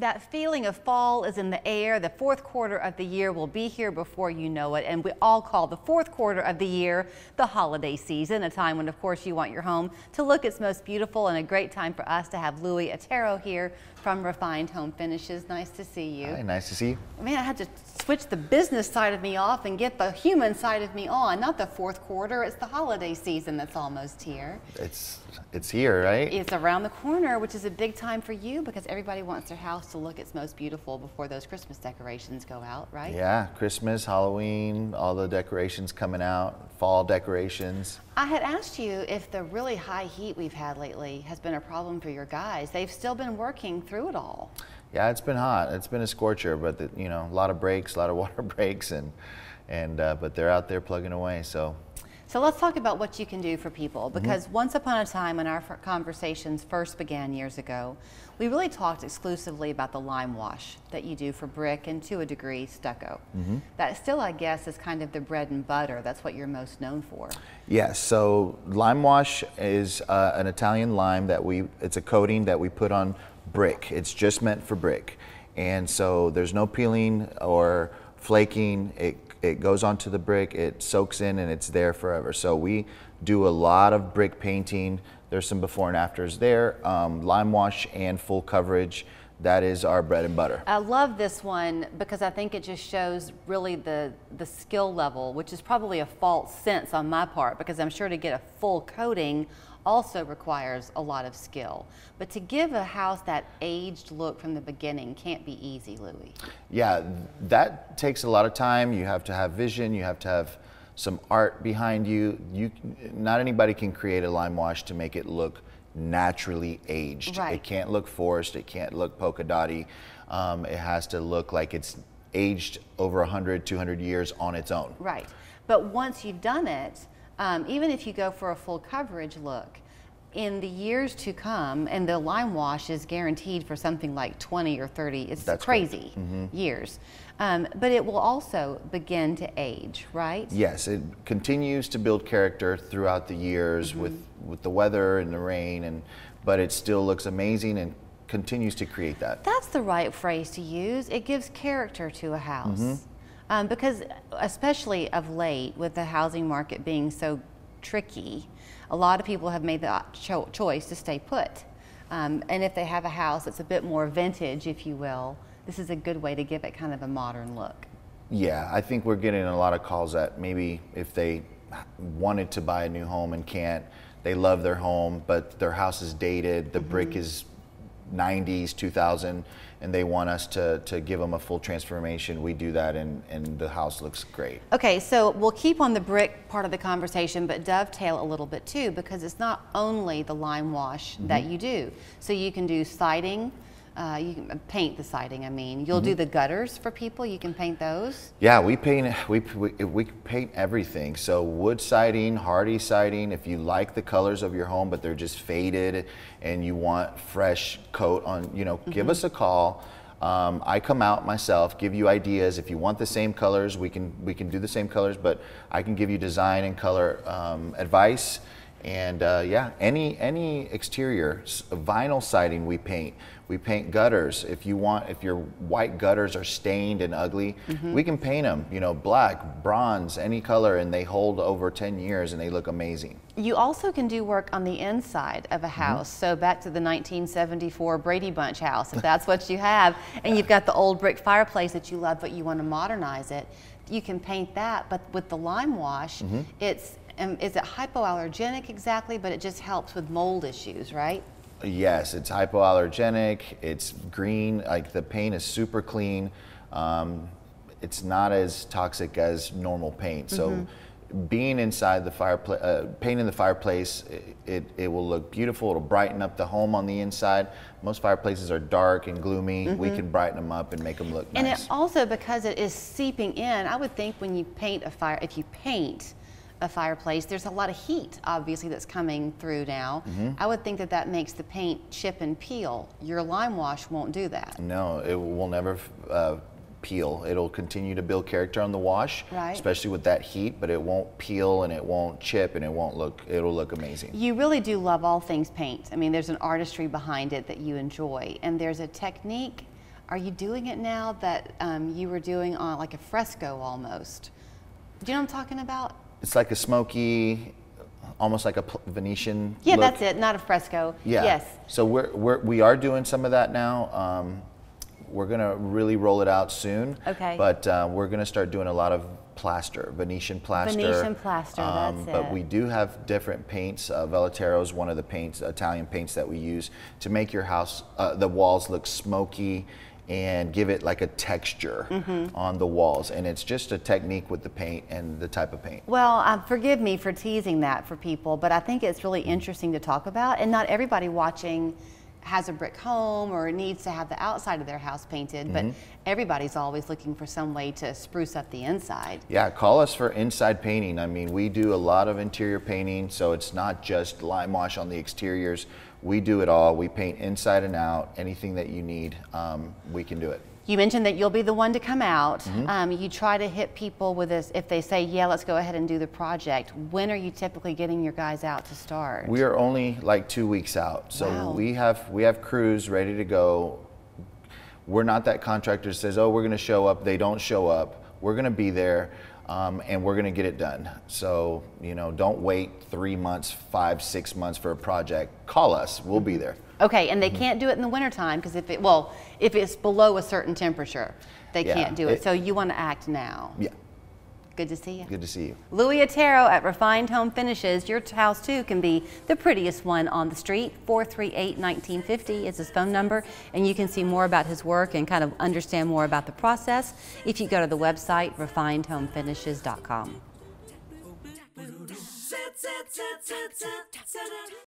That feeling of fall is in the air. The fourth quarter of the year will be here before you know it. And we all call the fourth quarter of the year the holiday season, a time when, of course, you want your home to look its most beautiful, and a great time for us to have Louis Otero here from Refined Home Finishes. Nice to see you. Hi, nice to see you. Man, I had to switch the business side of me off and get the human side of me on. Not the fourth quarter, it's the holiday season that's almost here. It's here, right? It's around the corner, which is a big time for you because everybody wants their house to look its most beautiful before those Christmas decorations go out, right? Yeah, Christmas, Halloween, all the decorations coming out, fall decorations. I had asked you if the really high heat we've had lately has been a problem for your guys. They've still been working through it all. Yeah, it's been hot. It's been a scorcher, but you know, a lot of breaks, a lot of water breaks, but they're out there plugging away. So let's talk about what you can do for people, because once upon a time when our conversations first began years ago, we really talked exclusively about the lime wash that you do for brick and, to a degree, stucco. That still, I guess, is kind of the bread and butter. That's what you're most known for. Yes, so lime wash is an Italian lime that it's a coating that we put on brick. It's just meant for brick. And so there's no peeling or flaking. It goes onto the brick, it soaks in, and it's there forever. So we do a lot of brick painting. There's some before and afters there. Lime wash and full coverage, that is our bread and butter. I love this one because I think it just shows really the skill level, which is probably a false sense on my part, because I'm sure to get a full coating also requires a lot of skill. But to give a house that aged look from the beginning can't be easy, Louis. Yeah, that takes a lot of time. You have to have vision, you have to have some art behind you. Not anybody can create a lime wash to make it look naturally aged. Right. It can't look forced, it can't look polka dotty. It has to look like it's aged over 100, 200 years on its own. Right, but once you've done it, even if you go for a full coverage look, in the years to come, and the lime wash is guaranteed for something like 20 or 30, it's That's crazy years. But it will also begin to age, right? Yes, it continues to build character throughout the years with the weather and the rain, but it still looks amazing and continues to create that. That's the right phrase to use. It gives character to a house. Because especially of late, with the housing market being so tricky, a lot of people have made the choice to stay put. And if they have a house that's a bit more vintage, if you will, this is a good way to give it kind of a modern look. Yeah, I think we're getting a lot of calls that maybe if they wanted to buy a new home and can't, they love their home, but their house is dated, the brick is 90s, 2000, and they want us to give them a full transformation. We do that, and the house looks great. Okay, so we'll keep on the brick part of the conversation, but dovetail a little bit too, because it's not only the lime wash that you do. So you can do siding, you can paint the siding, I mean. You'll do the gutters for people, you can paint those? Yeah, we paint everything. So wood siding, hardy siding, if you like the colors of your home but they're just faded and you want fresh coat on, you know, give us a call. I come out myself, give you ideas. If you want the same colors, we can do the same colors, but I can give you design and color advice. And yeah, any exterior vinyl siding we paint. We paint gutters. If your white gutters are stained and ugly, we can paint them, you know, black, bronze, any color, and they hold over 10 years and they look amazing. You also can do work on the inside of a house. So back to the 1974 Brady Bunch house, if that's what you have, and you've got the old brick fireplace that you love but you want to modernize it, you can paint that. But with the lime wash, is it hypoallergenic exactly, but it just helps with mold issues, right? Yes, it's hypoallergenic, it's green, like the paint is super clean. It's not as toxic as normal paint. So being inside the fireplace, painting the fireplace, it will look beautiful, it'll brighten up the home on the inside. Most fireplaces are dark and gloomy. We can brighten them up and make them look nice. And it also, because it is seeping in, I would think when you paint a fire, if you paint a fireplace, there's a lot of heat obviously that's coming through now. I would think that makes the paint chip and peel. Your lime wash won't do that. No, it will never peel. It'll continue to build character on the wash, especially with that heat, but it won't peel and it won't chip and it'll look amazing. You really do love all things paint. I mean, there's an artistry behind it that you enjoy, and there's a technique are you doing it now that you were doing on like a fresco almost? Do you know what I'm talking about? It's like a smoky, almost like a Venetian Yeah, look. that's it, not a fresco. Yeah. Yes. So we are doing some of that now. We're gonna really roll it out soon. Okay. But we're gonna start doing a lot of plaster, Venetian plaster. Venetian plaster, that's But it. we do have different paints. Vellatero is one of the paints, Italian paints that we use to make your house, the walls look smoky and give it like a texture on the walls. And it's just a technique with the paint and the type of paint. Well, forgive me for teasing that for people, but I think it's really interesting to talk about. And not everybody watching has a brick home or needs to have the outside of their house painted, but everybody's always looking for some way to spruce up the inside. Yeah, call us for inside painting. I mean, we do a lot of interior painting, so it's not just lime wash on the exteriors. We do it all. We paint inside and out. Anything that you need, we can do it. You mentioned that you'll be the one to come out. You try to hit people with this, if they say, yeah, let's go ahead and do the project. When are you typically getting your guys out to start? We are only like 2 weeks out. So Wow. we have crews ready to go. We're not that contractor that says, oh, we're gonna show up. They don't show up. We're gonna be there. And we're gonna get it done. So, you know, don't wait 3 months, 5, 6 months for a project. Call us, we'll be there. Okay, and they can't do it in the wintertime because if it's below a certain temperature, they Yeah, can't do it. So you want to act now. Yeah, Good to see you. good to see you. Louis Otero at Refined Home Finishes. Your house too can be the prettiest one on the street. 438-1950 is his phone number, and you can see more about his work and kind of understand more about the process if you go to the website refinedhomefinishes.com.